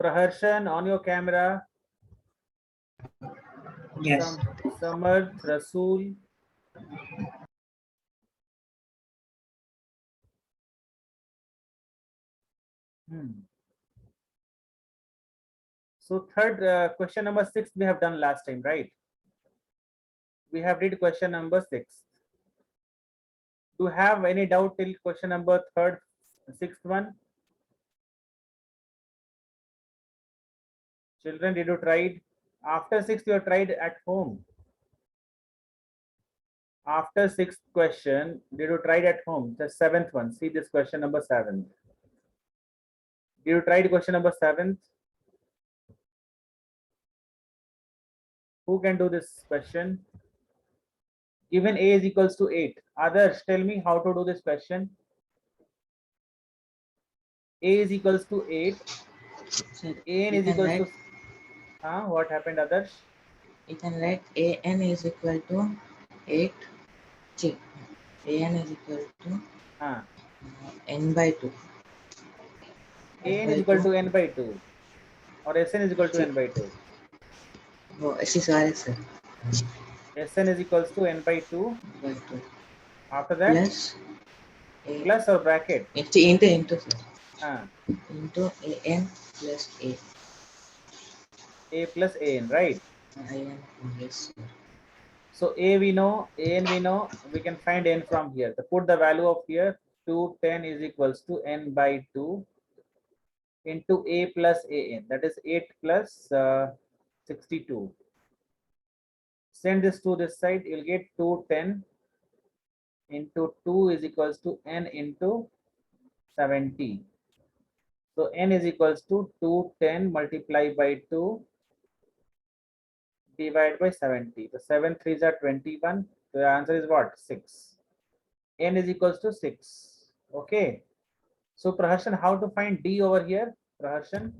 Praharshan, on your camera. Yes. Samarth, Rasool. So third question number 6 we have done last time, right? We have did question number 6. Do you have any doubt till question number third, sixth one? Children, did you try? After 6 you have tried at home. After 6th question, did you try at home? The 7th one. See this question number 7. Did you try question number 7th? Who can do this question? Given a is equals to 8. Others, tell me how to do this question. A is equals to 8. Sir, An you is can equals write, to. What happened, Others? you can write an is equal to 8. Check. An is equal to n by 2. An is equal to n by 2. Or Sn is equal to n by 2. Oh, sorry, sir. Sn is equals to n by 2. By 2. After that, Plus a. plus or bracket? Into sir. Into an plus a. A plus an, right? An, yes, sir. So a we know, an we know, we can find n from here. So put the value of here, 210 is equals to n by 2 into a plus an, that is 8 plus 62. Send this to this side, you'll get 210 into 2 is equals to n into 70. So n is equals to 210 multiplied by 2 divided by 70. The 7 3s are 21. So the answer is what? 6. N is equals to 6. Okay. So Praharshan, how to find D over here? Praharshan?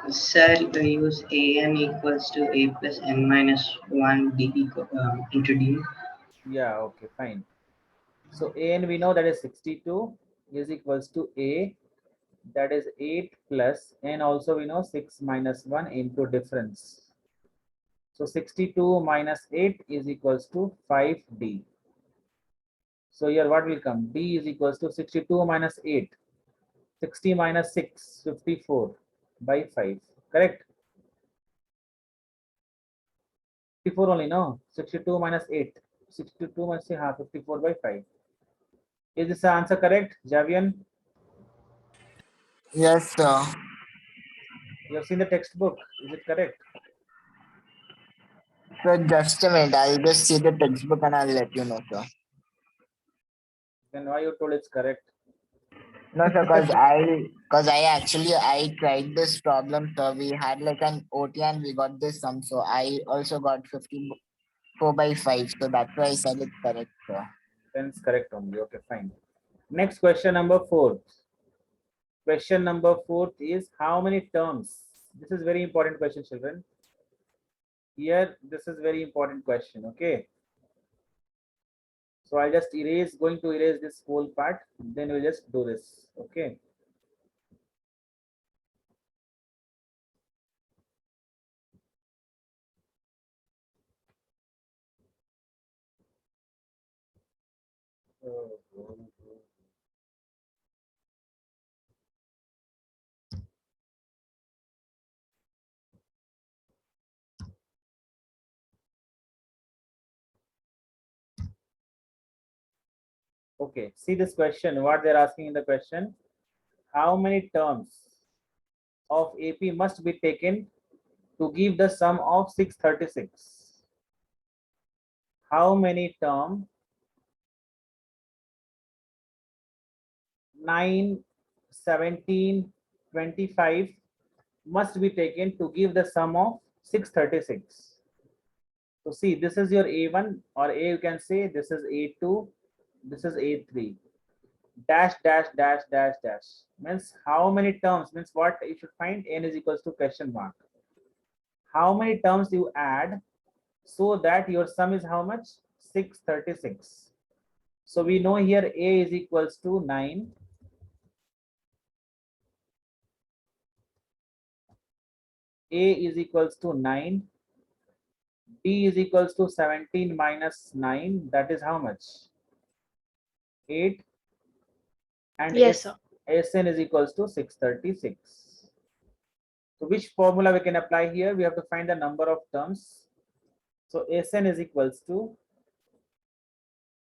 Sir, we use an equals to a plus n minus 1 d into d. Yeah, okay, fine. So an we know that is 62 is equals to a, that is 8 plus n also we know 6 minus 1 into difference. So 62 minus 8 is equals to 5d. So here what will come? D is equals to 62 minus 8. 60 minus 6, 54 by 5. Correct? 54 only, no? 62 minus 8. 62 minus 54 by 5. Is this answer correct, Javian? Yes, sir. You have seen the textbook. Is it correct? So just a minute, I'll just see the textbook and I'll let you know, sir. Then why you told it's correct? No, sir, because I tried this problem, sir. We had like an OT and we got this sum, so I also got 54 by 5. So that's why I said it's correct, sir. Then it's correct only. Okay, fine. Next question number 4. Question number 4 is how many terms? This is very important question, children. Here, this is very important question. Okay. So I'll just going to erase this whole part. Then we'll just do this. Okay. Okay, see this question, what they're asking in the question. How many terms of AP must be taken to give the sum of 636? How many terms 9, 17, 25 must be taken to give the sum of 636? So see, this is your A1 or A, you can say this is A2, this is A3. Dash, dash, dash, dash, dash. Means how many terms, means what you should find, n is equals to question mark. How many terms you add so that your sum is how much? 636. So we know here A is equals to 9. A is equals to 9, D is equals to 17 minus 9, that is how much? 8, and Yes, sir. Sn is equals to 636. So which formula we can apply here? We have to find the number of terms. So Sn is equals to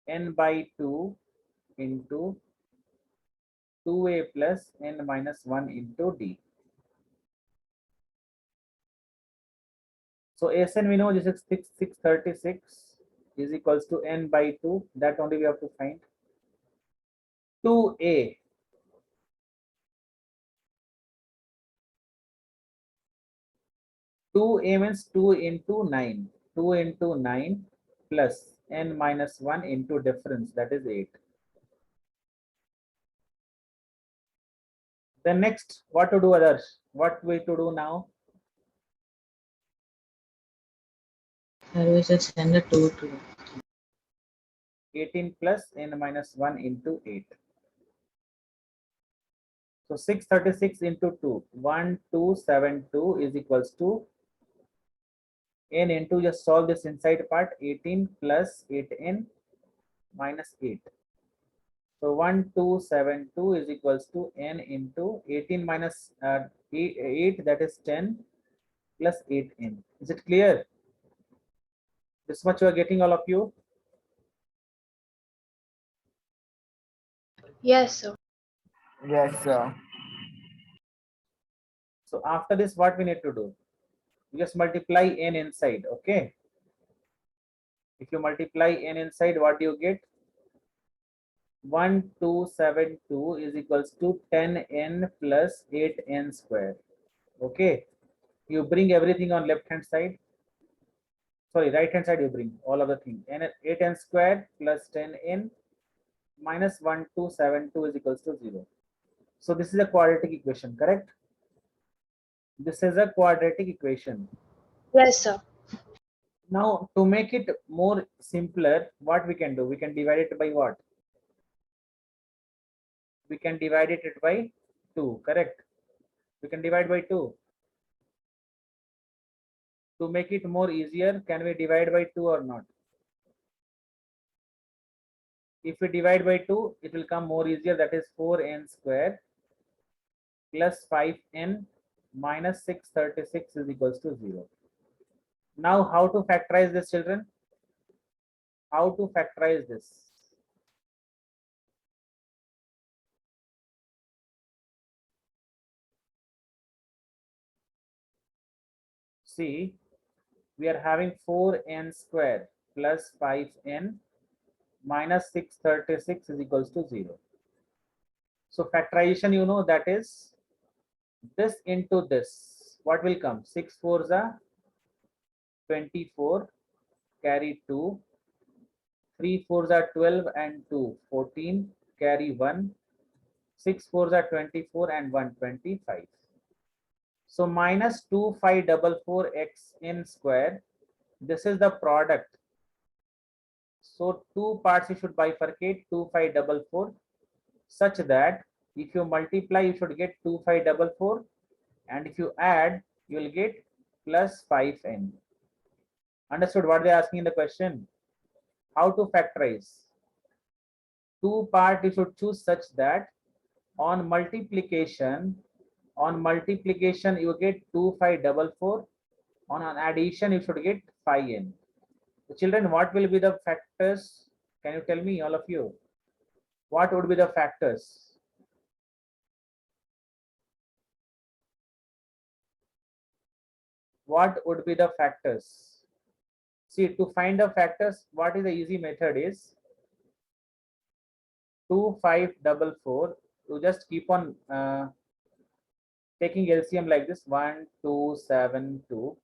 n by 2 into 2a plus n minus 1 into d. So Sn we know this is 636 is equals to n by 2. That only we have to find. 2a. 2a means 2 into 9. 2 into 9 plus n minus 1 into difference, that is 8. Then next, what to do, others? What we to do now? We should send a 2 to 18 plus n minus 1 into 8. So 636 into 2, 1272 is equals to n into, just solve this inside part, 18 plus 8n minus 8. So 1272 is equals to n into 18 minus 8, that is 10 plus 8n. Is it clear? This much you are getting, all of you? Yes, sir. Yes, sir. So after this, what we need to do? You just multiply n inside, okay? If you multiply n inside, what do you get? 1272 is equals to 10n plus 8n square. Okay. You bring everything on left hand side. Sorry, right hand side you bring all of the thing. And 8n square plus 10n minus 1272 is equals to 0. So this is a quadratic equation, correct? This is a quadratic equation. Yes, sir. Now to make it more simpler, what we can do? We can divide it by what? We can divide it by 2, correct? We can divide by 2. To make it more easier, can we divide by 2 or not? If we divide by 2, it will come more easier, that is 4n square plus 5n minus 636 is equals to 0. Now how to factorize this, children? How to factorize this? See, we are having 4n square plus 5n minus 636 is equals to 0. So factorization, you know, that is this into this. What will come? 6 4s are 24, carry 2. 3 4s are 12 and 2 14, carry 1. 6 4s are 24 and 1 25. So minus 2544 xn square. This is the product. So two parts you should bifurcate 2544 such that if you multiply you should get 2544, and if you add you will get plus 5n. Understood what they are asking in the question? How to factorize? Two part you should choose such that on multiplication you get 2544. On an addition you should get 5n. So children, what will be the factors? Can you tell me, all of you? What would be the factors? What would be the factors? See, to find the factors, what is the easy method is 2544. You just keep on taking LCM like this: 1272,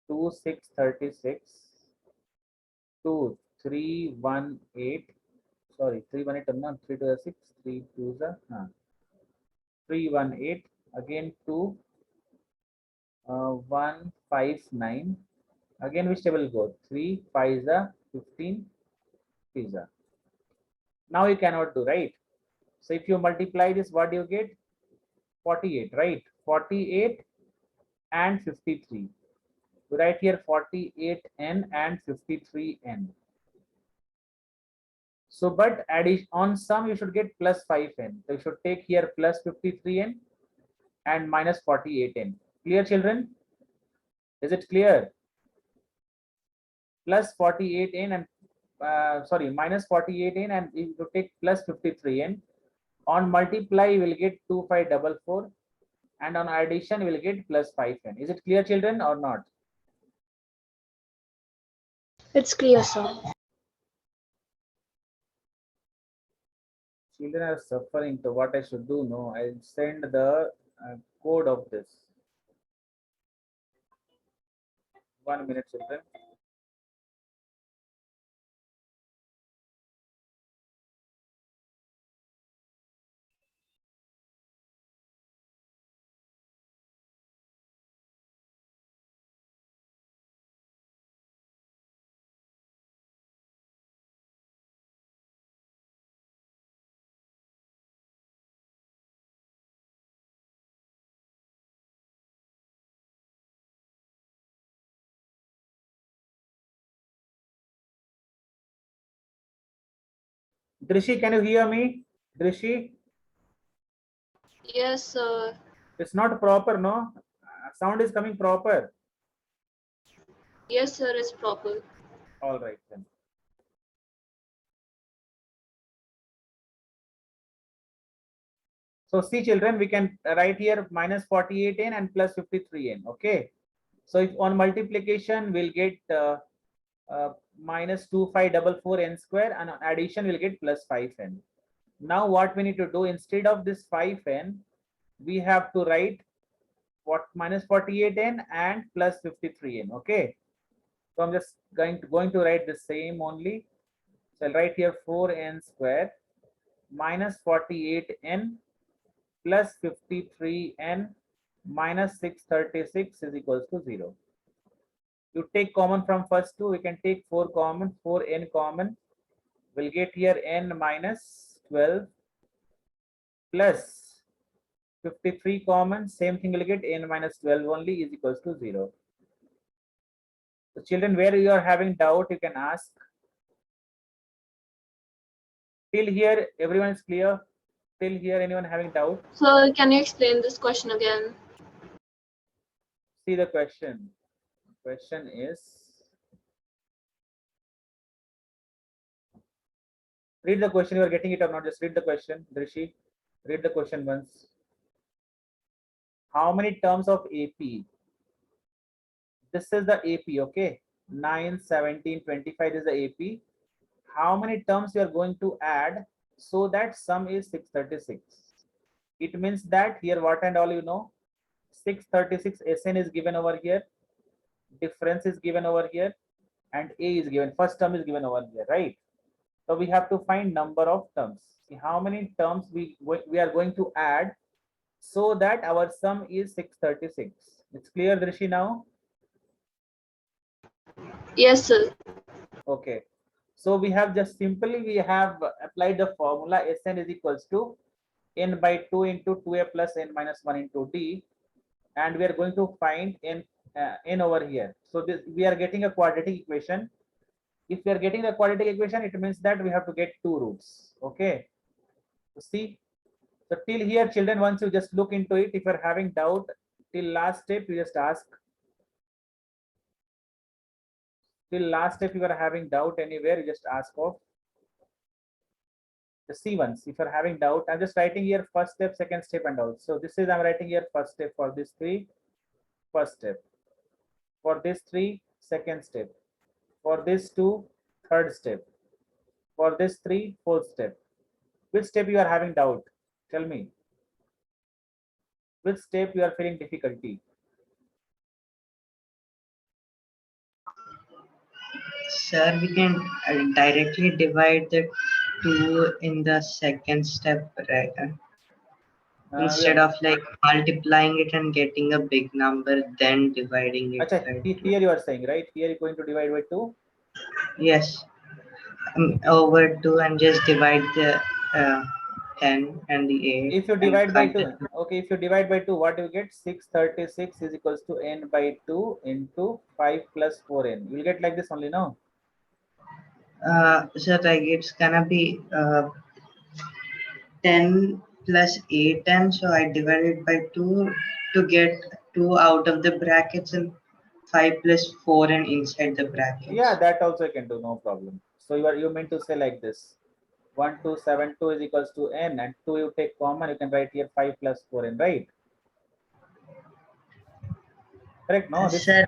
2636, 2318. Sorry, 318, not 3 to the 6, 3 to the 318. Again 2 159. Again which table go? 3 5 is the 15 pizza. Now you cannot do, right? So if you multiply this, what do you get? 48, right? 48 and 53. We write here 48n and 53n. So, but addition on sum you should get plus 5n. So you should take here plus 53n and minus 48n. Clear, children? Is it clear? Plus 48n and sorry, minus 48n, and if you take plus 53n, on multiply you will get 2544, and on addition you will get plus 5n. Is it clear, children, or not? It's clear, sir. Children are suffering, so what I should do? No, I'll send the code of this. 1 minute, children. Drishi, can you hear me? Drishi, Yes, sir. it's not proper, no? Sound is coming proper. Yes, sir, it's proper. All right then. So see, children, we can write here minus 48n and plus 53n. Okay. So if on multiplication we'll get minus 2544n square, and on addition we'll get plus 5n. Now what we need to do, instead of this 5n, we have to write what minus 48n and plus 53n. Okay. So I'm just going to write the same only. So I'll write here 4n square minus 48n plus 53n minus 636 is equals to 0. You take common from first two, we can take 4 common, 4n common. We'll get here n minus 12 plus 53 common, same thing will get n minus 12 only is equals to 0. So children, where you are having doubt, you can ask. Till here, everyone is clear? Till here, anyone having doubt? Sir, can you explain this question again? See the question. Question is, read the question. You are getting it or not? Just read the question. Drishi, read the question once. How many terms of AP? This is the AP, okay? 9, 17, 25 is the AP. How many terms you are going to add so that sum is 636? It means that here what and all you know, 636 SN is given over here, difference is given over here, and A is given, first term is given over here, right? So we have to find number of terms. See how many terms we are going to add so that our sum is 636. It's clear, Drishi, now? Yes, sir. Okay. So we have just simply, we have applied the formula Sn is equals to n by 2 into 2a plus n minus 1 into d, and we are going to find n over here. So this, we are getting a quadratic equation. If we are getting the quadratic equation, it means that we have to get 2 roots. Okay. So see, so till here, children, once you just look into it, if you are having doubt till last step, you just ask. Till last step, if you are having doubt anywhere, you just ask of the C ones. If you're having doubt, I'm just writing here first step, second step, and all. So this is, I'm writing here first step for this 3, first step. For this 3, second step. For this 2, third step. For this 3, fourth step. Which step you are having doubt? Tell me. Which step you are feeling difficulty? Sir, we can directly divide the 2 in the second step, right? Instead of like multiplying it and getting a big number, then dividing it. Achha, here you are saying, right? Here you're going to divide by 2? Yes. Over 2 and just divide the 10 and the 8. If you and divide by cut 2, the- okay, if you divide by 2, what do you get? 636 is equals to n by 2 into 5 plus 4n. You'll get like this only, no? So like it's gonna be 10 plus 8n, so I divided by 2 to get 2 out of the brackets and 5 plus 4 and inside the brackets. Yeah, that also you can do, no problem. So you mean to say like this. 1272 is equals to n, and 2 you take common, you can write here 5 plus 4n, right? Correct, no? Sir,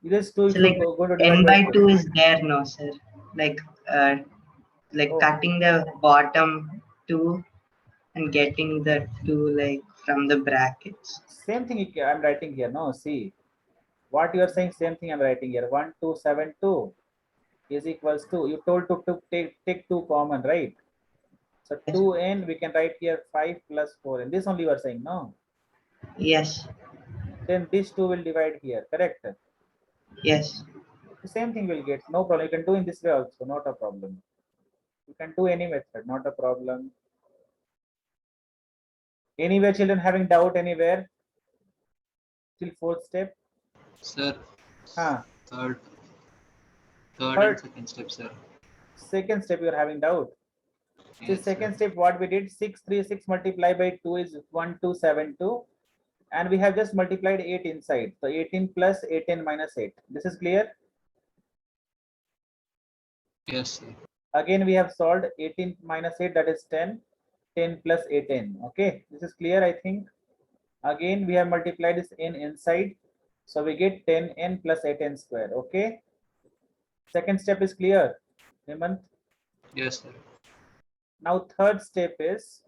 This 2 so if you like go to n divide by by 2. 2 is there, no sir? Like Oh, cutting the bottom 2 and getting the 2 like from the brackets. same thing I'm writing here, no? See, what you are saying, same thing I'm writing here. 1272 is equals to, you told to take 2 common, right? So 2n, we can write here 5 plus 4n. This only you are saying, no? Yes, Then this 2 will divide here, correct? yes. The same thing will get, no problem. You can do in this way also, not a problem. You can do any method, not a problem. Anywhere, children having doubt anywhere? Till fourth step? Sir, Huh? third Third. and second step, sir. Second step you are having doubt. See, Yes, second sir. step what we did, 636 multiplied by 2 is 1272, and we have just multiplied 8 inside. So 18 plus 18 minus 8. This is clear. Yes, sir. Again we have solved 18 minus 8, that is 10. 10 plus 18. Okay, this is clear, I think. Again we have multiplied this n inside, so we get 10n plus 8n square. Okay, second step is clear, Hemant. Yes, sir. Now third step is,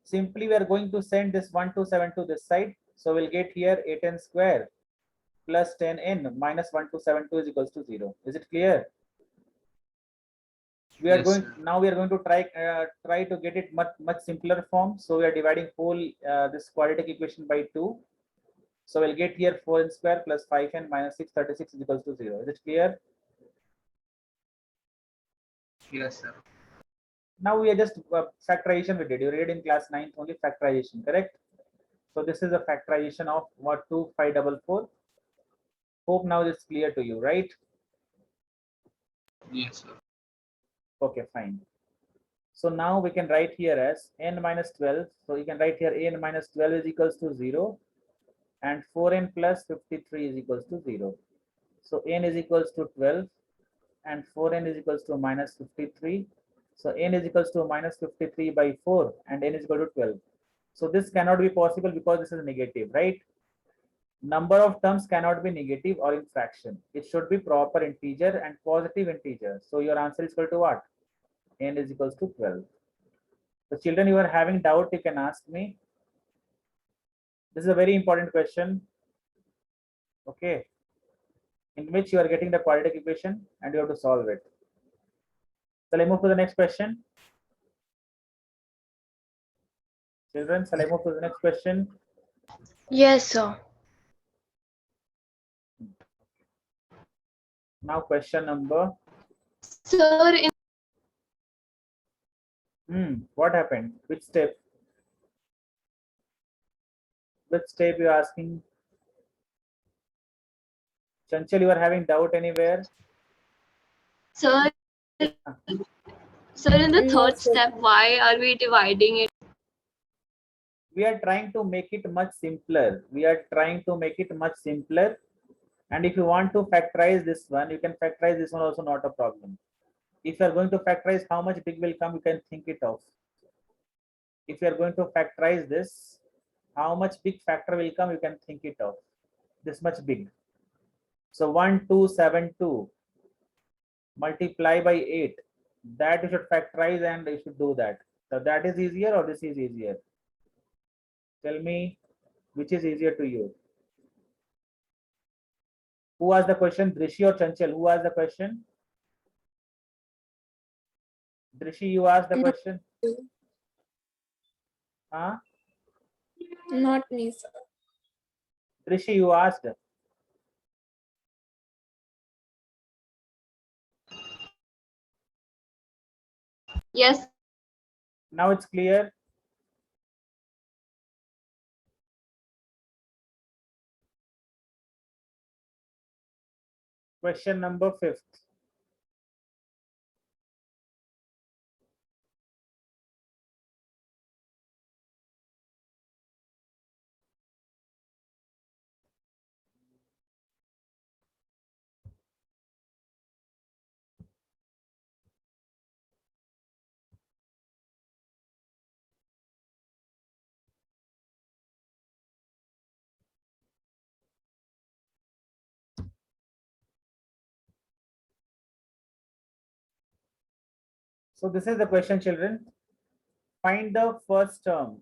simply we are going to send this 127 to this side, so we'll get here 8n square plus 10n minus 1272 is equals to 0. Is it clear? We are Yes, going sir. now, we are going to try to get it much simpler form. So we are dividing whole this quadratic equation by 2. So we'll get here 4n square plus 5n minus 636 is equals to 0. Is it clear? Yes, sir. Now we are just factorization we did. You read in class 9th only factorization, correct? So this is a factorization of what 2544. Hope now it's clear to you, right? Yes, sir. Okay, fine. So now we can write here as n minus 12. So you can write here n minus 12 is equals to 0, and 4n plus 53 is equals to 0. So n is equals to 12 and 4n is equals to minus 53. So n is equals to minus 53 by 4 and n is equal to 12. So this cannot be possible because this is negative, right? Number of terms cannot be negative or in fraction. It should be proper integer and positive integer. So your answer is equal to what? N is equals to 12. So children, you are having doubt, you can ask me. This is a very important question. Okay. In which you are getting the quadratic equation and you have to solve it. Shall I move to the next question? Children, shall I move to the next question? Yes, sir. Now question number. Sir, What happened? Which step? Which step you are asking? Chanchal, you are having doubt anywhere? sir, sir, in the third step, why are we dividing it? We are trying to make it much simpler. We are trying to make it much simpler. And if you want to factorize this one, you can factorize this one also, not a problem. If you are going to factorize, how much big will come, you can think it of. If you are going to factorize this, how much big factor will come, you can think it of. This much big. So 1272 multiply by 8. That you should factorize and you should do that. So that is easier or this is easier? Tell me which is easier to you. Who asked the question? Drishi or Chanchal? Who asked the question? Drishi, you asked the question? Huh? Not me, sir. Drishi, you asked. Yes, Now it's clear. Question number 5th. So this is the question, children. Find the first term.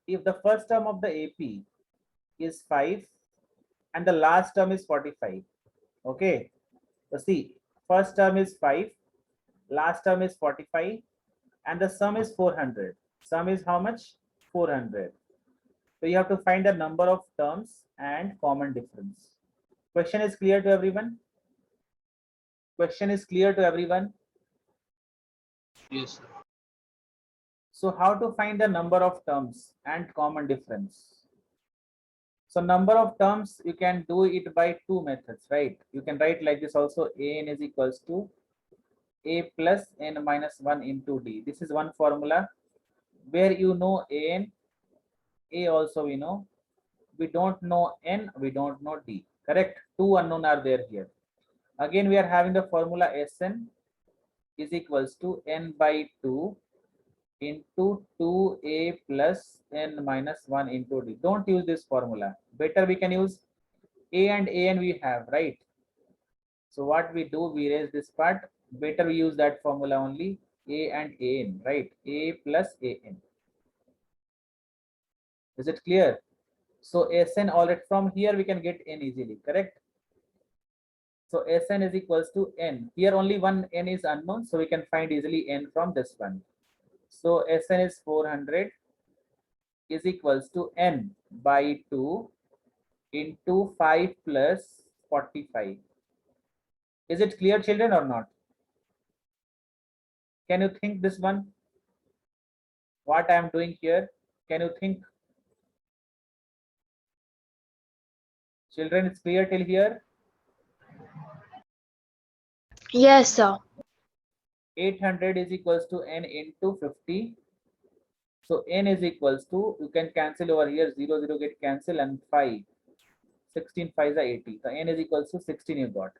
If the first term of the AP is 5 and the last term is 45. Okay. So see, first term is 5, last term is 45, and the sum is 400. Sum is how much? 400. So you have to find the number of terms and common difference. Question is clear to everyone? Question is clear to everyone? Yes, sir. So how to find the number of terms and common difference? So number of terms, you can do it by two methods, right? You can write like this also, an is equals to a plus n minus 1 into d. This is one formula where you know an, a also we know. We don't know n, we don't know d. Correct? Two unknown are there here. Again, we are having the formula Sn is equals to n by 2 into 2a plus n minus 1 into d. Don't use this formula. Better we can use a and an we have, right? So what we do, we erase this part. Better we use that formula only, a and an, right? A plus an. Is it clear? So Sn already from here we can get n easily, correct? So Sn is equals to n. Here only one n is unknown, so we can find easily n from this one. So Sn is 400 is equals to n by 2 into 5 plus 45. Is it clear, children, or not? Can you think this one? What I am doing here? Can you think? Children, it's clear till here? Yes, sir. 800 is equals to n into 50. So n is equals to, you can cancel over here, 0, 0 get cancel and 5. 16 5 is 80. So n is equals to 16 you got.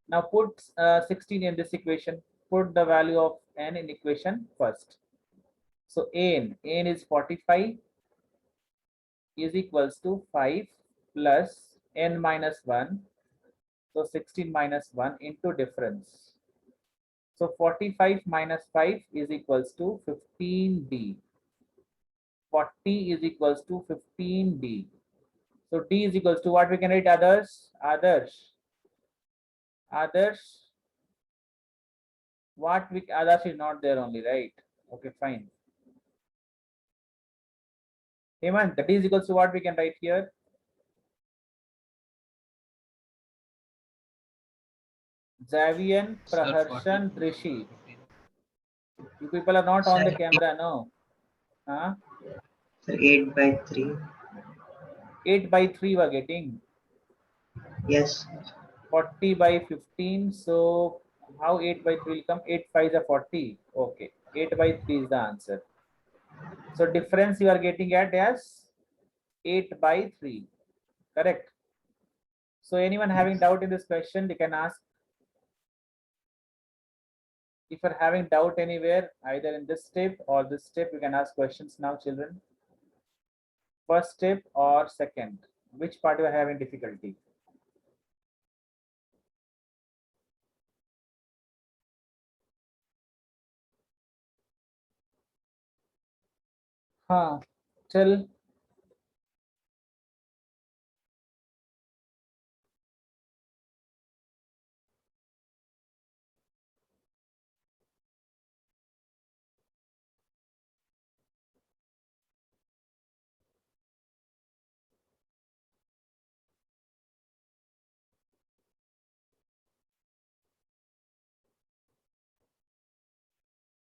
Now put 16 in this equation. Put the value of n in equation first. So n is 45 is equals to 5 plus n minus 1. So 16 minus 1 into difference. So 45 minus 5 is equals to 15d. 40 is equals to 15d. So d is equals to what we can write, others? Others. Others. What we others is not there only, right? Okay, fine. Hemant, that is equals to what we can write here? Javian, Sir, Praharshan, 40. Rishi. You people are not on the Sir, camera, no? Huh? 8 by 3. 8 by 3 we're getting. Yes. 40 by 15. So how 8 by 3 will come? 8 5 is 40. Okay. 8 by 3 is the answer. So difference you are getting at as 8 by 3. Correct. So anyone having doubt in this question, they can ask. If you're having doubt anywhere, either in this step or this step, you can ask questions now, children. First step or second? Which part you are having difficulty? Huh. Till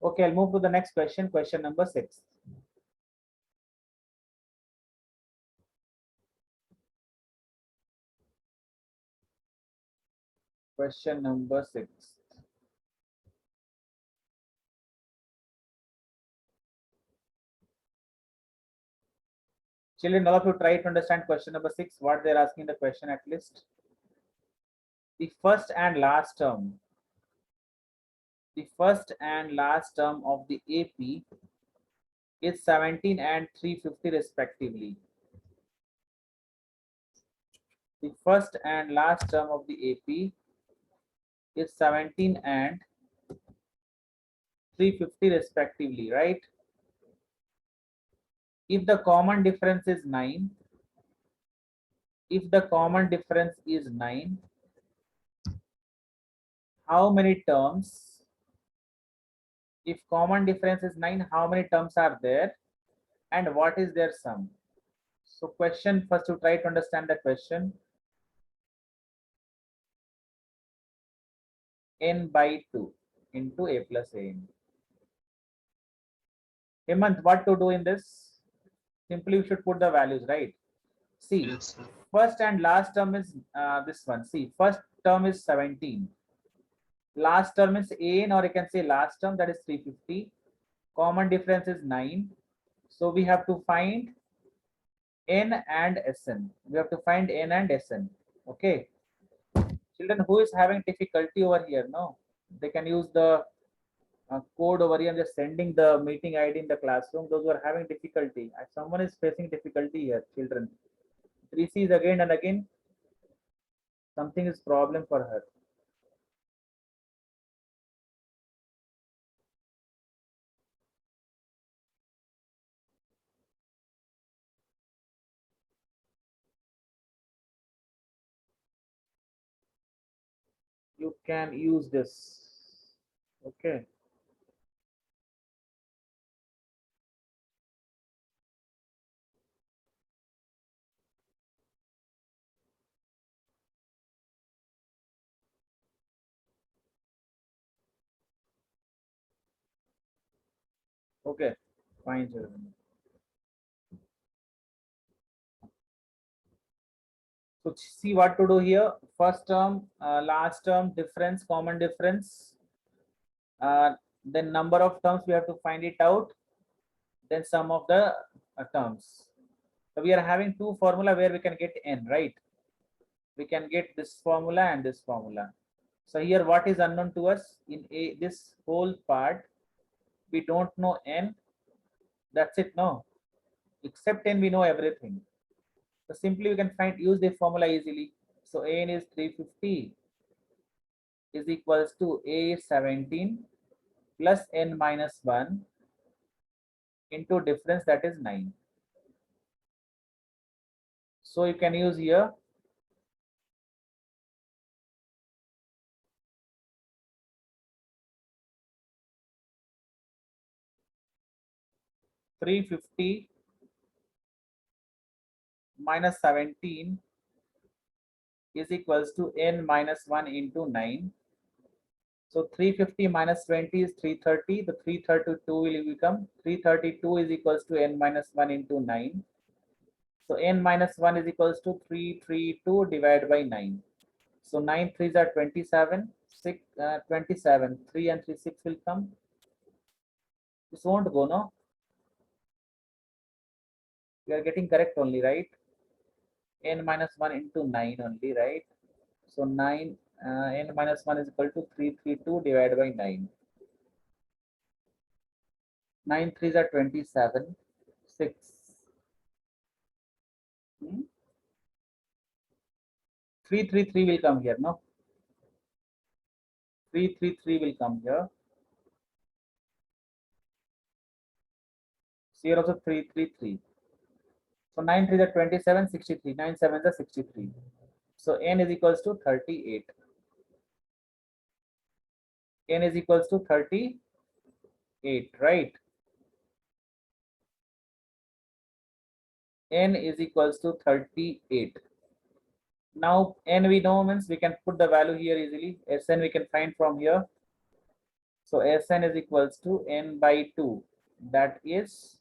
okay, I'll move to the next question, question number 6. Question number 6. Children, all of you try to understand question number 6, what they're asking the question at least. The first and last term. The first and last term of the AP is 17 and 350 respectively. The first and last term of the AP is 17 and 350 respectively, right? If the common difference is 9, if the common difference is 9, how many terms? If common difference is 9, how many terms are there? And what is their sum? So question, first to try to understand the question. N by 2 into A plus AN. Hemant, what to do in this? Simply you should put the values, right? See, Yes, sir. first and last term is this one. See, first term is 17. Last term is AN, or you can say last term, that is 350. Common difference is 9. So we have to find N and Sn. We have to find N and Sn. Okay. Children, who is having difficulty over here? No, they can use the code over here. I'm just sending the meeting ID in the classroom. Those who are having difficulty, someone is facing difficulty here. Children, 3C is again and again. Something is problem for her. You can use this. Okay. Okay, fine, children. So see what to do here. First term, last term, difference, common difference. Then number of terms we have to find it out. Then sum of the terms. So we are having two formula where we can get n, right? We can get this formula and this formula. So here what is unknown to us in this whole part? We don't know n. That's it, no. Except n, we know everything. So simply we can use the formula easily. So an is 350 is equals to a 17 plus n minus 1 into difference, that is 9. So you can use here 350 minus 17 is equals to n minus 1 into 9. So 350 minus 20 is 330. The 332 will become 332 is equals to n minus 1 into 9. So n minus 1 is equals to 332 divided by 9. So 9 3s are 27. 27. 3 and 3 6 will come. This won't go, no? We are getting correct only, right? N minus 1 into 9 only, right? So 9 n minus 1 is equal to 332 divided by 9. 9 3s are 27. 6. 333 will come here, no? 333 will come here. So here also 333. So 9 3s are 27, 63. 9 7s are 63. So n is equals to 38. N is equals to 38, right? N is equals to 38. Now n we know, means we can put the value here easily. Sn we can find from here. So Sn is equals to n by 2. That is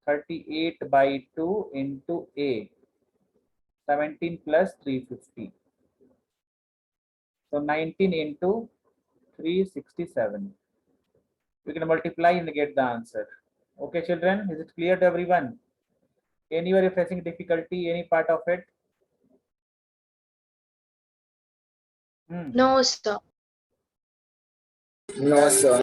38 by 2 into A. 17 plus 350. So 19 into 367. We can multiply and get the answer. Okay, children, is it clear to everyone? Anywhere you're facing difficulty, any part of it? No, sir. No, sir.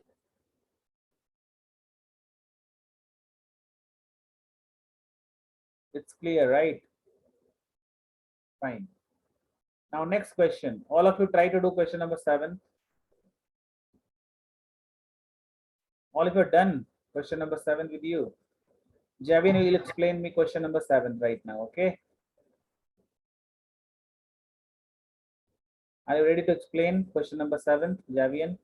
It's clear, right? Fine. Now next question. All of you try to do question number 7. All of you are done. Question number 7 with you. Javin will explain me question number 7 right now, okay? Are you ready to explain question number 7, Javian?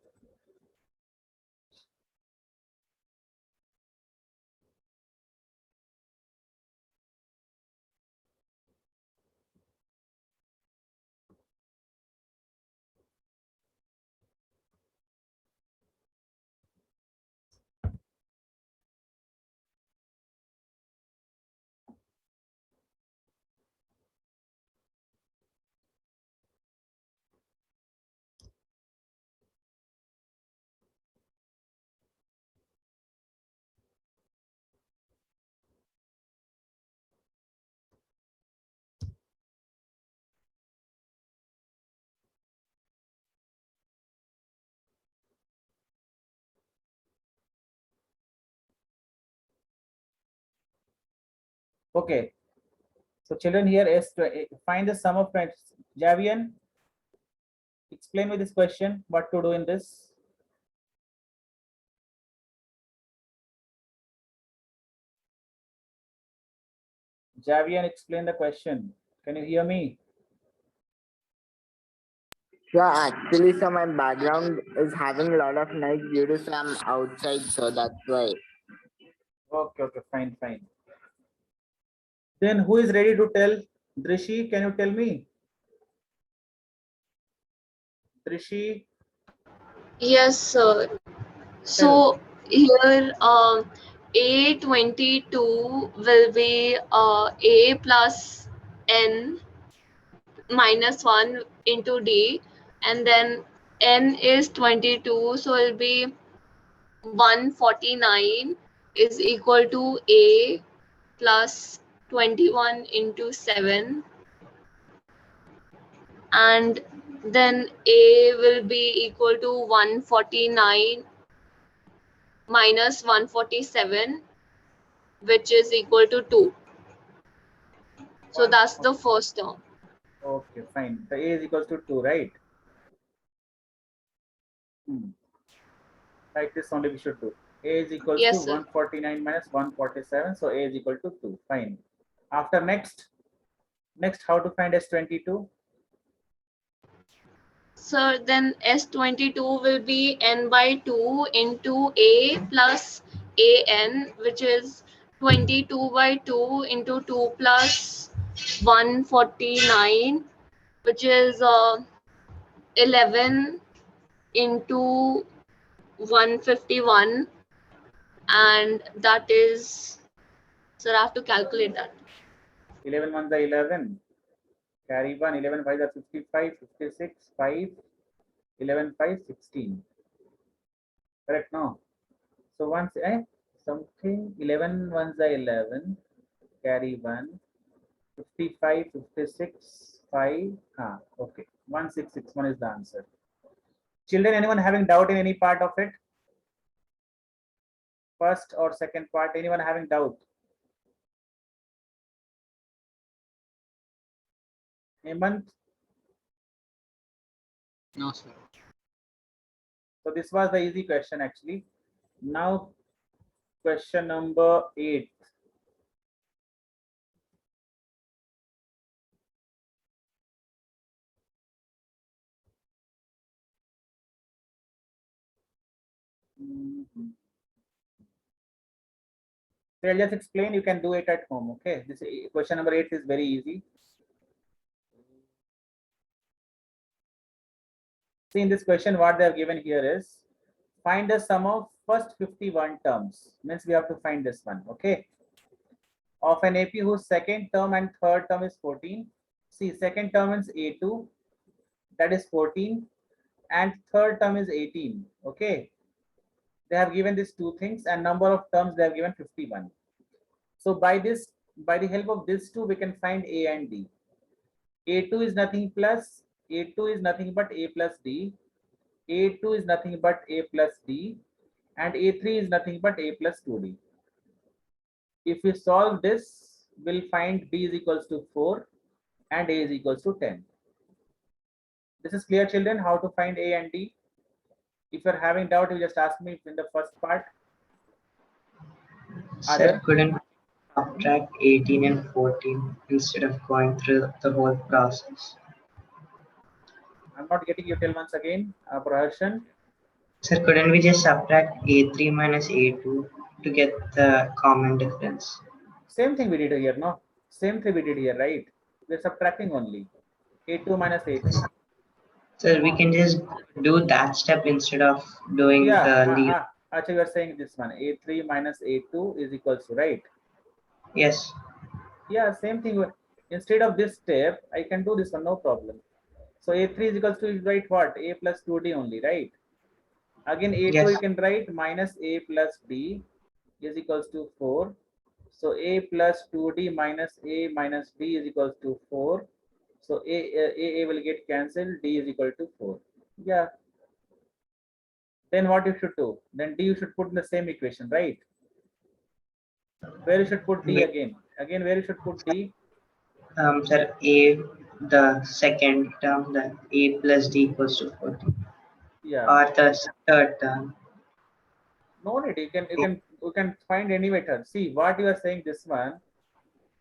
Okay. So children here is to find the sum of friends. Javian, explain me this question, what to do in this. Javian, explain the question. Can you hear me? Yeah, actually, so my background is having a lot of noise due to some outside, so that's why. Okay, okay, fine, fine. Then who is ready to tell? Drishi, can you tell me? Drishi, Yes, sir. tell. So here, A22 will be A plus N minus 1 into D, and then N is 22, so it'll be 149 is equal to A plus 21 into 7, and then A will be equal to 149 minus 147, which is equal to 2. So that's the first term. Okay, fine. The A is equals to 2, right? Like this only we should do. A is equals to Yes, sir. 149 minus 147. So A is equal to 2. Fine. After next, how to find S22? So then S22 will be N by 2 into A plus AN, which is 22 by 2 into 2 plus 149, which is 11 into 151, and that is, so I have to calculate that. 11 ones are 11. Carry 1. 11 5 are 55, 56, 5, 11 5, 16. Correct, no? So once something 11 ones are 11. Carry 1. 55, 56, 5. Okay. 1661 is the answer. Children, anyone having doubt in any part of it? First or second part, anyone having doubt? Hemant? No, sir. So this was the easy question actually. Now question number 8. So I'll just explain, you can do it at home, okay? This question number 8 is very easy. See, in this question, what they have given here is, find the sum of first 51 terms. Means we have to find this one, okay? Of an AP whose second term and third term is 14. See, second term is A2, that is 14. and third term is 18. Okay, they have given these two things, and number of terms they have given 51. So by the help of this two, we can find A and D. A2 is nothing plus, A2 is nothing but A plus D. A2 is nothing but A plus D, and A3 is nothing but A plus 2D. If we solve this, we'll find D is equals to 4 and A is equals to 10. This is clear, children, how to find A and D. If you're having doubt, you just ask me in the first part. Sir, couldn't subtract 18 and 14 instead of going through the whole process? I'm not getting you. Tell once again, Praharshan. Sir, couldn't we just subtract A3 minus A2 to get the common difference? Same thing we did here, no? Same thing we did here, right? We're subtracting only. A2 minus A3. So we can just do that step instead of doing the lead. Actually, you are saying this one. A3 minus A2 is equals to, right? Yes. Yeah, same thing. Instead of this step, I can do this one, no problem. So A3 is equals to, write what? A plus 2D only, right? Again, A2 Yes. you can write minus A plus D is equals to 4. So A plus 2D minus A minus D is equals to 4. So A will get cancelled, D is equal to 4. Yeah. Then what you should do? Then D you should put in the same equation, right? Where you should put D again? Again, where you should put D? Sir, A, the second term, the A plus D equals to 14. Yeah. Or the third term. No need. You can find any method. See what you are saying this one.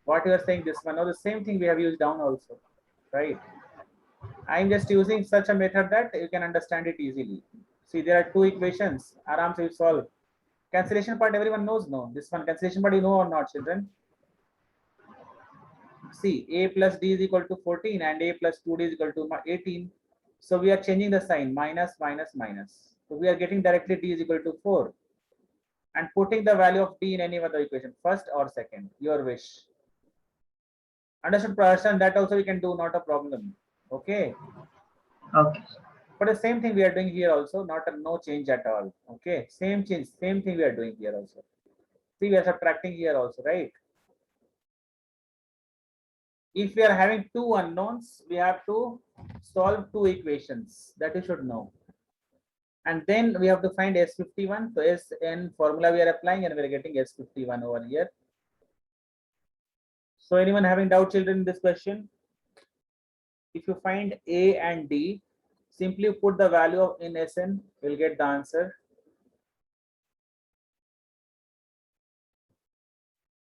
What you are saying this one. Now the same thing we have used down also, right? I'm just using such a method that you can understand it easily. See, there are two equations. Aram se you solve. Cancellation part everyone knows, no? This one cancellation part you know or not, children? See, A plus D is equal to 14 and A plus 2D is equal to 18. So we are changing the sign, minus, minus, minus. So we are getting directly D is equal to 4. And putting the value of D in any other equation, first or second, your wish. Understood, Praharshan? That also we can do, not a problem. Okay. Okay. But the same thing we are doing here also, no change at all. Okay, same change, same thing we are doing here also. See, we are subtracting here also, right? If we are having two unknowns, we have to solve two equations that you should know. And then we have to find S51. So Sn formula we are applying and we are getting S51 over here. So anyone having doubt, children, in this question? If you find A and D, simply put the value of in Sn, we'll get the answer.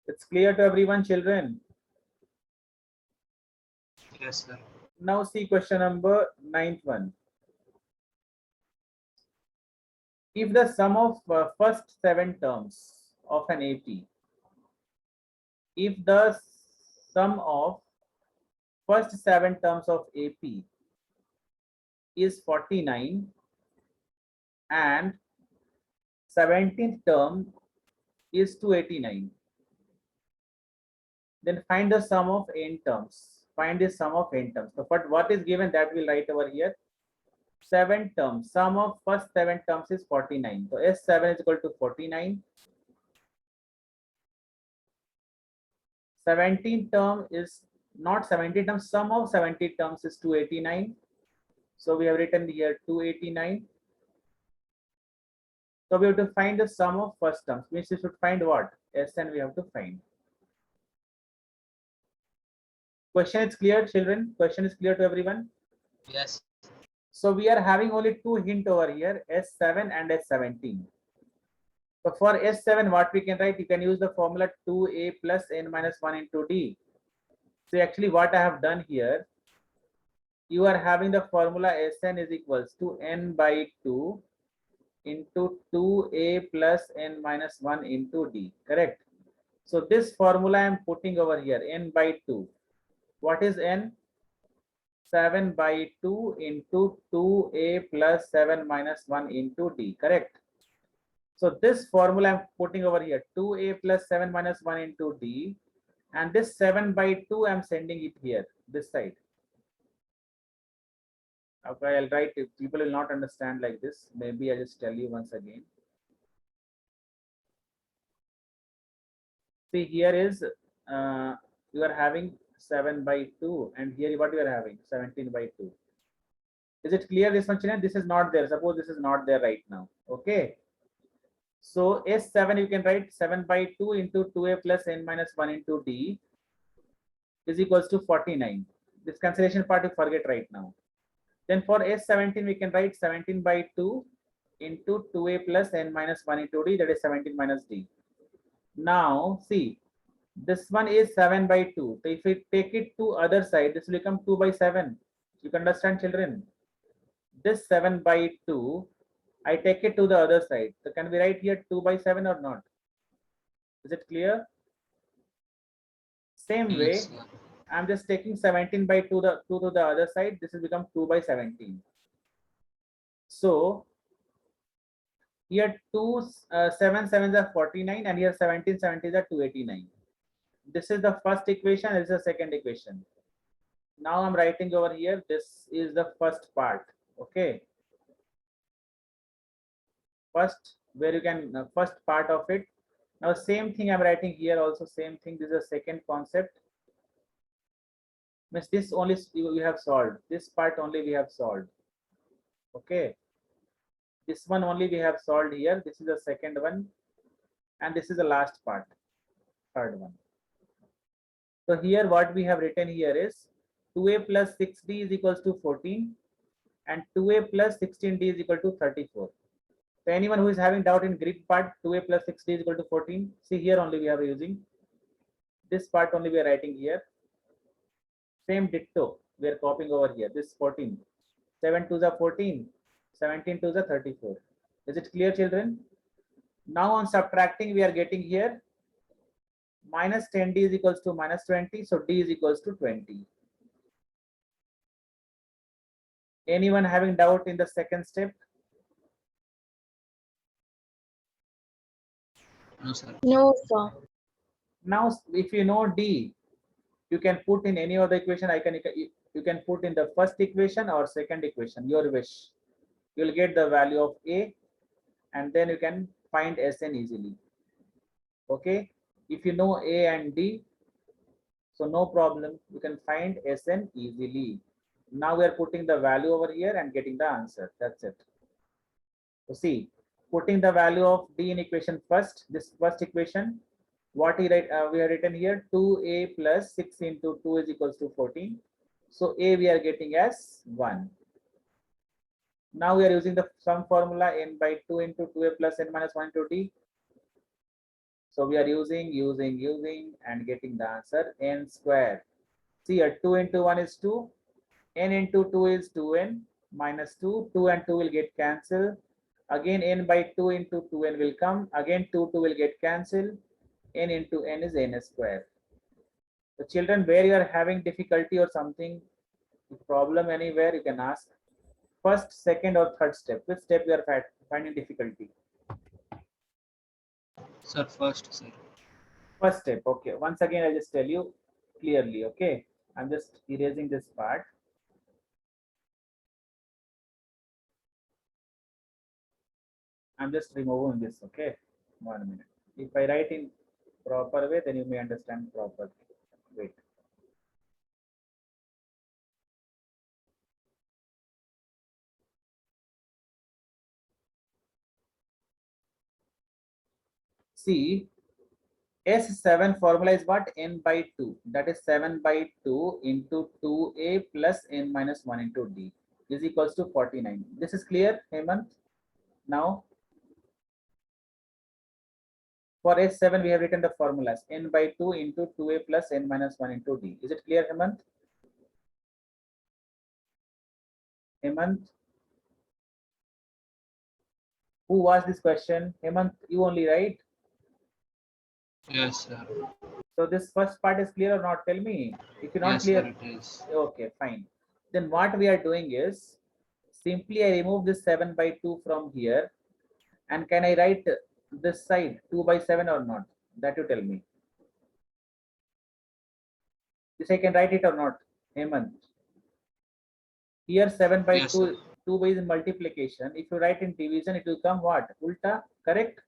It's clear to everyone, children? Yes, sir. Now see question number 9th one. If the sum of first 7 terms of an AP, if the sum of first 7 terms of AP is 49 and 17th term is 289, then find the sum of n terms. Find the sum of n terms. So what is given, that we'll write over here. 7 terms, sum of first 7 terms is 49. So S7 is equal to 49. 17 term is not 17 terms, sum of 70 terms is 289. So we have written here 289. So we have to find the sum of first terms, means we should find what? Sn we have to find. Question is clear, children? Question is clear to everyone? Yes. So we are having only two hint over here, S7 and S17. So for S7, what we can write, you can use the formula 2a plus n minus 1 into d. So actually what I have done here, you are having the formula Sn is equals to n by 2 into 2a plus n minus 1 into d, correct? So this formula I am putting over here, n by 2. What is n? 7 by 2 into 2a plus 7 minus 1 into d, correct? So this formula I'm putting over here, 2a plus 7 minus 1 into d, and this 7 by 2 I'm sending it here, this side. Okay, I'll write it. People will not understand like this. Maybe I'll just tell you once again. See, here is you are having 7 by 2, and here what you are having 17 by 2. Is it clear this one, children? This is not there. Suppose this is not there right now. Okay. So S7 you can write 7 by 2 into 2a plus n minus 1 into d is equals to 49. This cancellation part you forget right now. Then for S17 we can write 17 by 2 into 2a plus n minus 1 into d, that is 17 minus d. Now see, this one is 7 by 2. So if we take it to other side, this will become 2 by 7. You can understand, children? This 7 by 2, I take it to the other side. So can we write here 2 by 7 or not? Is it clear? Same way, Yes, sir. I'm just taking 17 by 2 to the other side. This will become 2 by 17. So here 7 sevens are 49, and here 17 70s are 289. This is the first equation. This is the second equation. Now I'm writing over here. This is the first part. Okay. First, where you can first part of it. Now same thing I'm writing here also. Same thing. This is the second concept. Means this only we have solved. This part only we have solved. Okay. This one only we have solved here. This is the second one, and this is the last part, third one. So here what we have written here is 2a plus 6d is equals to 14, and 2a plus 16d is equal to 34. So anyone who is having doubt in Greek part, 2a plus 6d is equal to 14. See, here only we are using this part only we are writing here. Same ditto we are copying over here. This 14, 7 to the 14, 17 to the 34. Is it clear, children? Now on subtracting, we are getting here minus 10d is equals to minus 20. So d is equals to 20. Anyone having doubt in the second step? No, sir. No, sir. Now, if you know d, you can put in any other equation. You can put in the first equation or second equation, your wish. You'll get the value of a, and then you can find Sn easily. Okay, if you know a and d, so no problem, you can find Sn easily. Now we are putting the value over here and getting the answer. That's it. So see, putting the value of d in equation first, this first equation, what we have written here, 2a plus 6 into 2 is equals to 14. So a we are getting as 1. Now we are using the sum formula, n by 2 into 2a plus n minus 1 into d. So we are using and getting the answer n square. See here, 2 into 1 is 2, n into 2 is 2n minus 2, 2 and 2 will get cancelled. Again n by 2 into 2n will come, again 2 will get cancelled, n into n is n square. So children, where you are having difficulty or something, problem anywhere, you can ask. First, second or third step, which step you are finding difficulty? Sir, first, sir. First step. Okay, once again I'll just tell you clearly. Okay, I'm just erasing this part. I'm just removing this. Okay, 1 minute. If I write in proper way, then you may understand properly. Wait. See, S7 formula is what? N by 2. That is 7 by 2 into 2a plus n minus 1 into d is equals to 49. This is clear, Hemant? Now, for S7, we have written the formulas n by 2 into 2a plus n minus 1 into d. Is it clear, Hemant? Hemant? Who asked this question? Hemant, you only, right? Yes, sir. So this first part is clear or not? Tell me. If you're not Yes, clear, sir, it is. okay, fine. Then what we are doing is, simply I remove this 7 by 2 from here. And can I write this side 2 by 7 or not? That you tell me. This I can write it or not, Hemant? Here 7 by Yes, 2, sir. 2 by is multiplication. If you write in division, it will come what? Ulta, correct?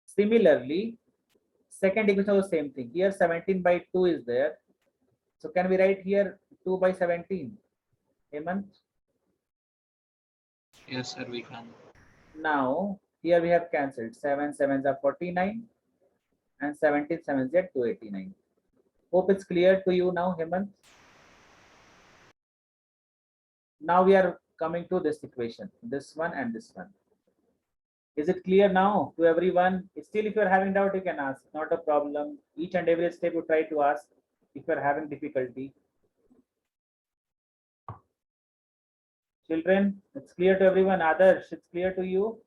Similarly, second equation of the same thing. Here 17 by 2 is there. So can we write here 2 by 17? Hemant? Yes, sir, we can. Now, here we have cancelled. 7 sevens are 49 and 17 sevens are 289. Hope it's clear to you now, Hemant. Now we are coming to this equation, this one and this one. Is it clear now to everyone? Still, if you are having doubt, you can ask. Not a problem. Each and every step you try to ask if you are having difficulty. Children, it's clear to everyone. Others, it's clear to you.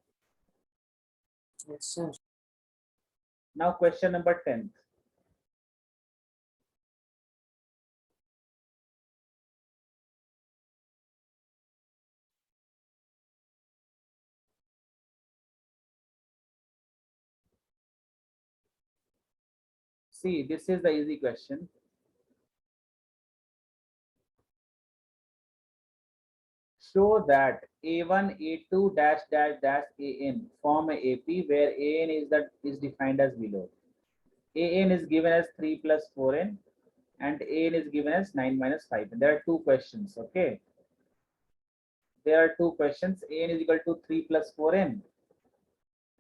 Yes, sir. Now question number 10. See, this is the easy question. Show that A1, A2 dash dash dash AN form a AP where AN is defined as below. AN is given as 3 plus 4n and AN is given as 9 minus 5. And there are two questions, okay? There are two questions. AN is equal to 3 plus 4n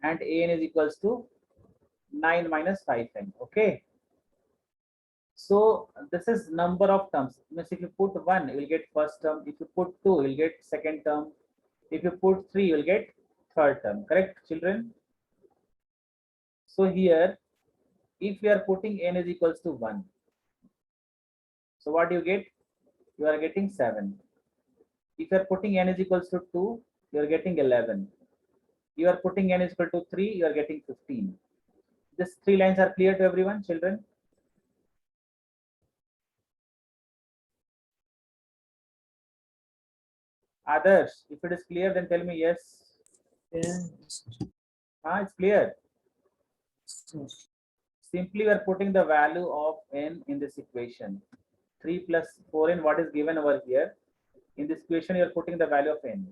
and AN is equals to 9 minus 5n, okay? So this is number of terms. Means if you put 1, you will get first term. If you put 2, you will get second term. If you put 3, you will get third term. Correct, children? So here, if we are putting n is equals to 1, so what do you get? You are getting 7. If you are putting n is equals to 2, you are getting 11. You are putting n is equal to 3, you are getting 15. These three lines are clear to everyone, children? Others, if it is clear, then tell me yes. Yes, It's clear. sir. Simply we are putting the value of n in this equation. 3 plus 4n, what is given over here. In this equation, you are putting the value of n.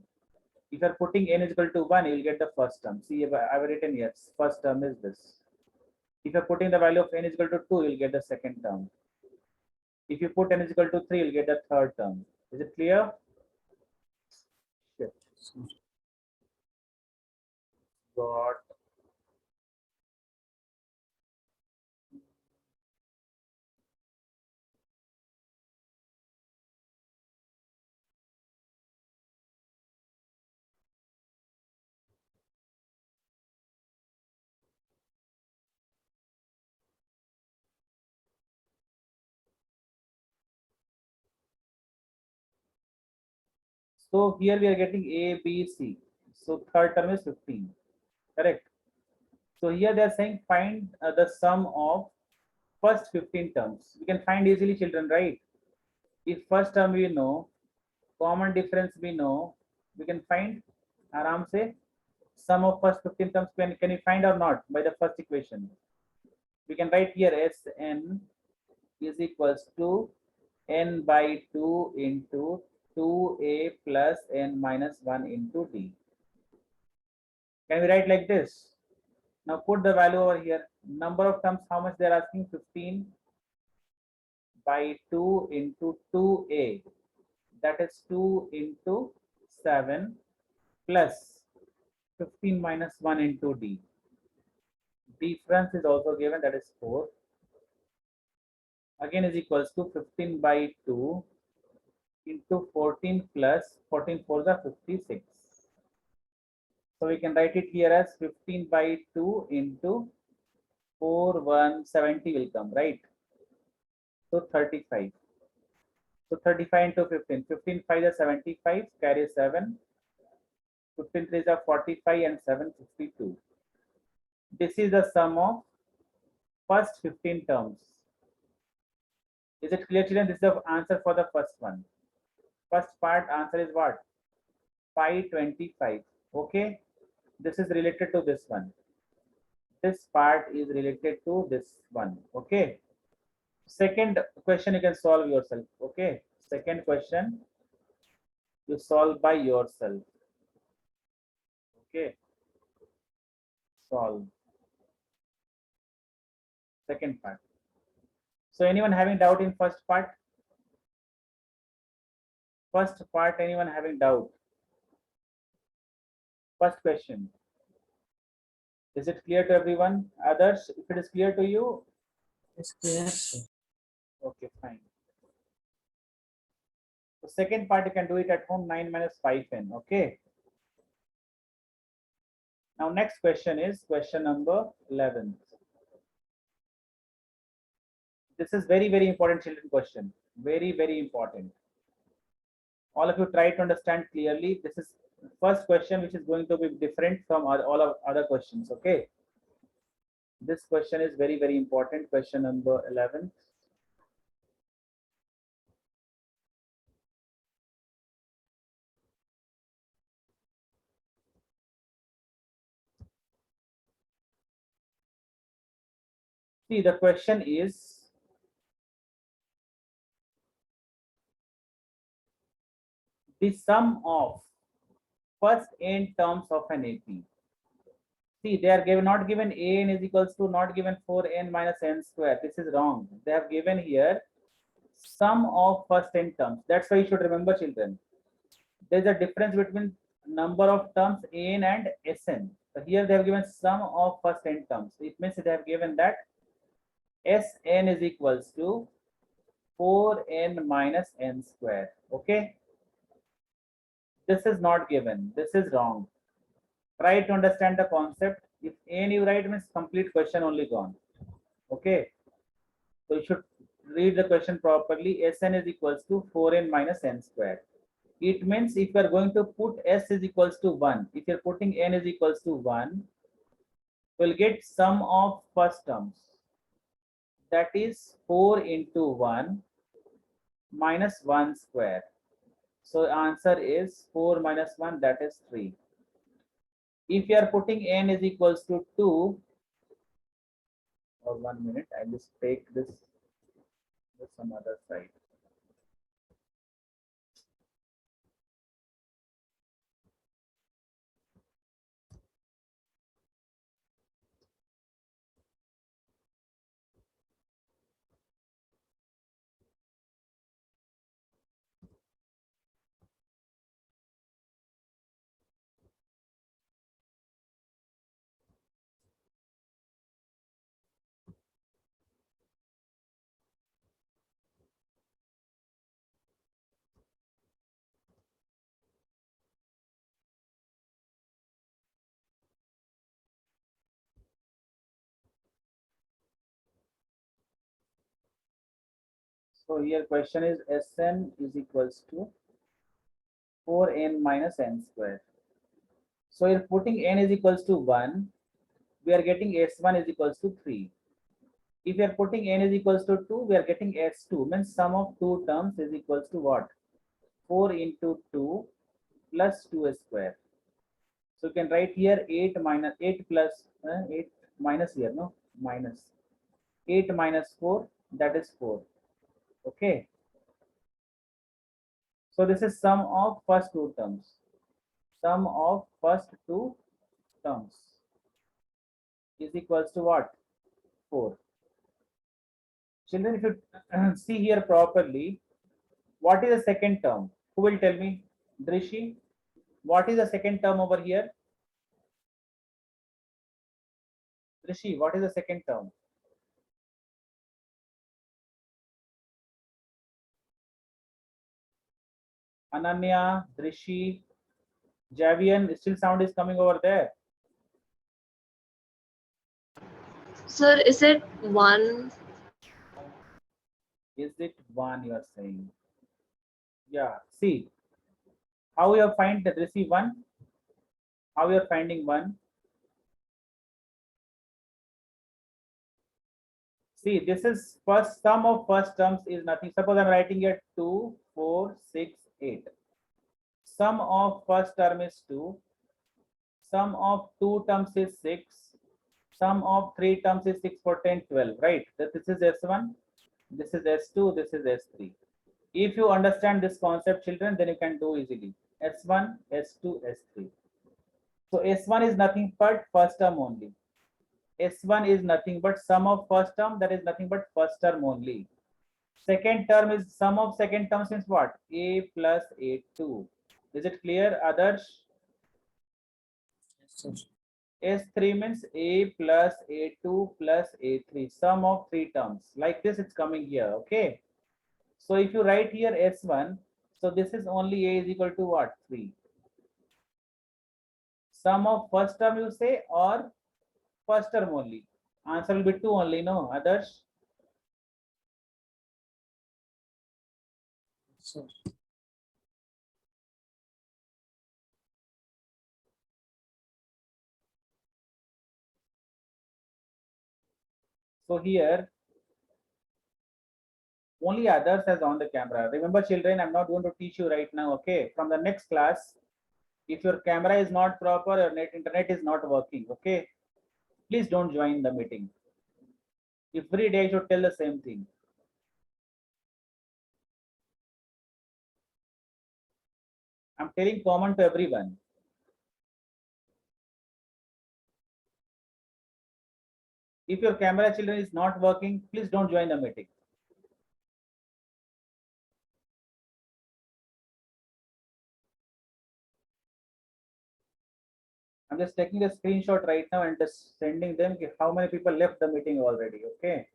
If you are putting n is equal to 1, you will get the first term. See, I have written here, first term is this. If you are putting the value of n is equal to 2, you will get the second term. If you put n is equal to 3, you will get the third term. Is it clear? Sure. Got. So here we are getting A, B, C. So third term is 15. Correct. So here they are saying find the sum of first 15 terms. We can find easily, children, right? If first term we know, common difference we know, we can find aram se sum of first 15 terms. Can you find or not by the first equation? We can write here Sn is equals to n by 2 into 2a plus n minus 1 into d. Can we write like this? Now put the value over here. Number of terms, how much they are asking? 15 by 2 into 2a. That is 2 into 7 plus 15 minus 1 into d. Difference is also given, that is 4. Again is equals to 15 by 2 into 14 plus 14 4s are 56. So we can write it here as 15 by 2 into 4 1 70 will come, right? So 35. So 35 into 15. 15 5 is 75, carry 7. 15 3 is 45 and 7 52. This is the sum of first 15 terms. Is it clear, children? This is the answer for the first one. First part answer is what? 525. Okay. This is related to this one. This part is related to this one. Okay. Second question you can solve yourself. Okay. Second question you solve by yourself. Okay, solve. Second part. So anyone having doubt in first part? First part, anyone having doubt? First question. Is it clear to everyone? Others, if it is clear to you, It's clear, sir. okay, fine. The second part, you can do it at home, 9 minus 5n. Okay. Now, next question is question number 11. This is very, very important children question. Very, very important. All of you try to understand clearly. This is the first question which is going to be different from all of other questions. Okay. This question is very, very important. Question number 11. See, the question is, the sum of first n terms of an AP. See, they are given, not given an is equals to, not given 4n minus n square. This is wrong. They have given here sum of first n terms. That's why you should remember, children. There's a difference between number of terms n and sn. So here they have given sum of first n terms. It means they have given that Sn is equals to 4n minus n square. Okay. This is not given. This is wrong. Try to understand the concept. If n you write, means complete question only gone. Okay. So you should read the question properly. Sn is equals to 4n minus n square. It means if you are going to put s is equals to 1, if you're putting n is equals to 1, we'll get sum of first terms. That is 4 into 1 minus 1 square. So answer is 4 minus 1, that is 3. If you are putting n is equals to 2, or 1 minute, I'll just take this some other side. So here question is Sn is equals to 4n minus n square. So if putting n is equals to 1, we are getting S1 is equals to 3. If we are putting n is equals to 2, we are getting S2. Means sum of two terms is equals to what? 4 into 2 plus 2 square. So you can write here 8 minus 8 plus 8 minus here, no? Minus 8 minus 4, that is 4. Okay. So this is sum of first two terms. Sum of first two terms is equals to what? 4. Children, if you see here properly, what is the second term? Who will tell me? Drishi, what is the second term over here? Drishi, what is the second term? Ananya, Drishi, Javian, still sound is coming over there. Sir, is it 1? Is it 1 you are saying? Yeah, see. How you find the Drishi 1? How you are finding 1? See, this is first sum of first terms is nothing. Suppose I'm writing here 2, 4, 6, 8. Sum of first term is 2. Sum of two terms is 6. Sum of three terms is 6 for 10, 12, right? This is S1, this is S2, this is S3. If you understand this concept, children, then you can do easily. S1, S2, S3. So S1 is nothing but first term only. S1 is nothing but sum of first term, that is nothing but first term only. Second term is sum of second terms means what? A plus A2. Is it clear, Adarsh? S3 means A plus A2 plus A3, sum of three terms. Like this, it's coming here, okay? So if you write here S1, so this is only A is equal to what? 3. Sum of first term you say or first term only? Answer will be 2 only, no, Adarsh? Sir. So here, only others has on the camera. Remember children, I'm not going to teach you right now, okay? From the next class, if your camera is not proper or internet is not working, okay? Please don't join the meeting. Every day I should tell the same thing. I'm telling common to everyone. If your camera children is not working, please don't join the meeting. I'm just taking a screenshot right now and just sending them how many people left the meeting already, okay?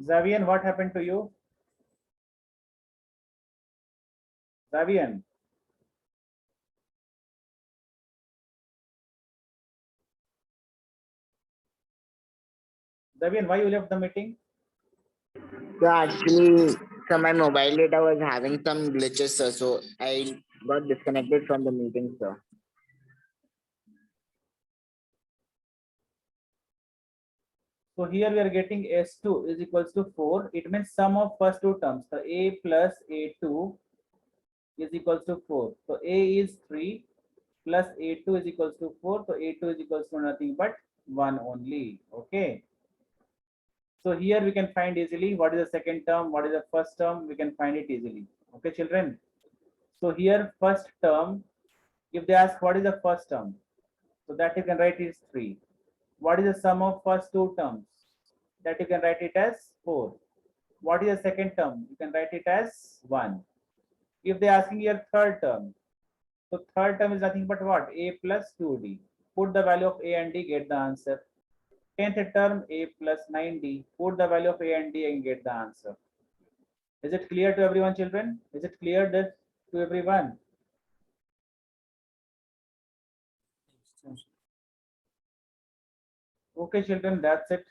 Zavian, what happened to you? Zavian. Zavian, why you left the meeting? So actually, so my mobile data was having some glitches, sir. So I got disconnected from the meeting, sir. So here we are getting S2 is equals to 4. It means sum of first two terms. So A plus A2 is equals to 4. So A is 3 plus A2 is equals to 4. So A2 is equals to nothing but 1 only. Okay. So here we can find easily what is the second term, what is the first term, we can find it easily. Okay, children. So here first term, if they ask what is the first term, so that you can write is 3. What is the sum of first two terms? That you can write it as 4. What is the second term? You can write it as 1. If they are asking here third term, so third term is nothing but what? A plus 2D. Put the value of A and D, get the answer. 10th term, A plus 9D. Put the value of A and D and get the answer. Is it clear to everyone, children? Is it clear that to everyone? Okay, children, that's it.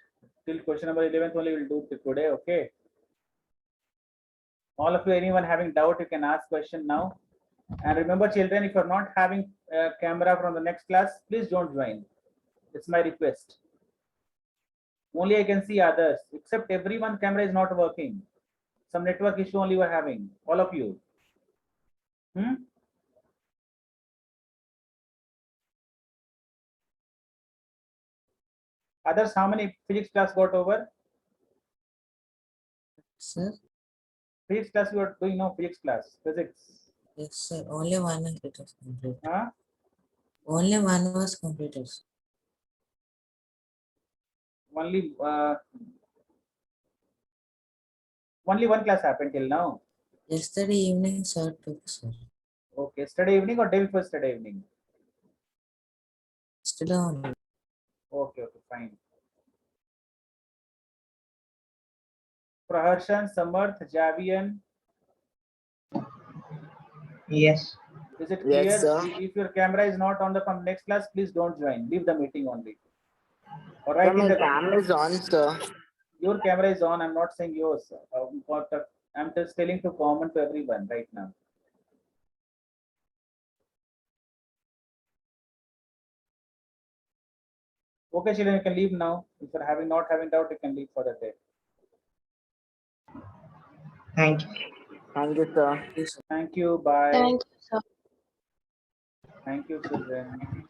Till question number 11th only we'll do today, okay? All of you, anyone having doubt, you can ask question now. And remember, children, if you're not having a camera from the next class, please don't join. It's my request. Only I can see others, except everyone camera is not working. Some network issue only we're having, all of you. Others, how many physics class got over? Sir, Physics class you are doing now, physics class, physics. yes, sir. Only one it was completed. Huh? Only one was completed. Sir. Only one class happened till now. Yesterday evening, sir took, sir. Okay, yesterday evening or day before yesterday evening? Yesterday only. Okay, fine. Praharshan, Samarth, Javian, Yes. is it Yes, clear? sir. If your camera is not on the from next class, please don't join. Leave the meeting only. All Sir, right. my camera is on, sir. Your camera is on. I'm not saying yours. I'm just telling to common to everyone right now. Okay, children, you can leave now. If you're not having doubt, you can leave for the day. Thank you. Thank you, sir. Thank you. Bye. Thank you, sir. Thank you, children.